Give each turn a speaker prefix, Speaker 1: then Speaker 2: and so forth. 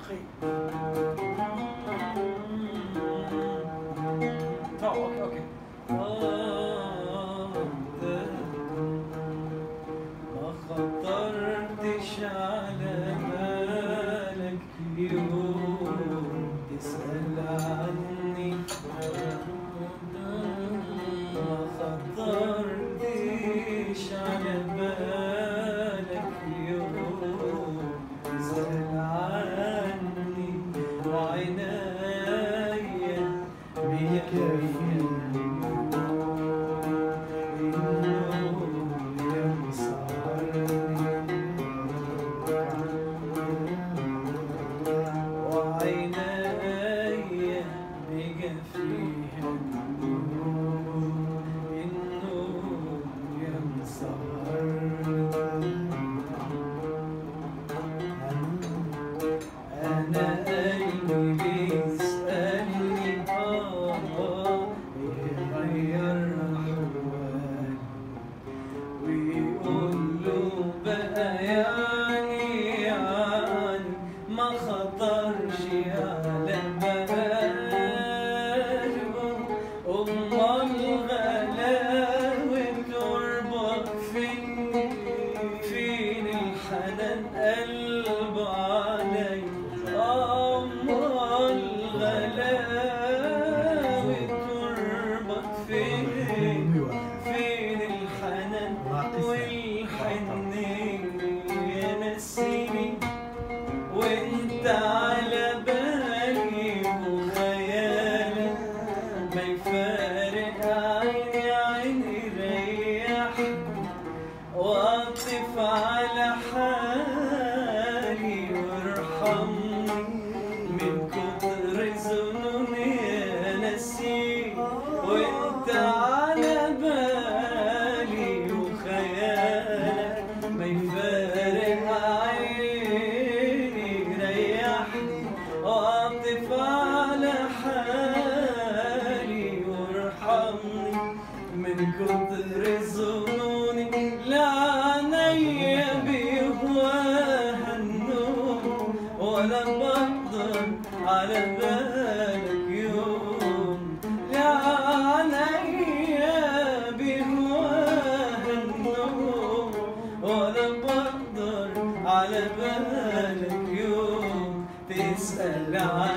Speaker 1: أخي. أوكي. ما خطرتش على بالك يوم تسأل عني، ما خطرتش على بالك يوم تسأل عني، وعنايا بيكفيني أنا قلبي بيسألني يغير أحوالي، ويقول له بقى يعني ما خطرش على باله، أمال غلاوة قربك فين الحنان قلبه علي، أمال غلاوة قربك فين الحنان والحنية، نسيني وانت على بالي وخيالك ما يفارق عيني ريحني، واطف على حالي وارحمني من كتر ظنوني، نسيت وانت على بالي وخيالك ما يفارق عيني ريحني، واطف على حالي وارحمني من كتر ظنوني، لا عينيا بيهواها النوم ولا بقدر على بالك يوم، لا عينيا بيهواها النوم ولا بقدر على بالك يوم تسأل عني.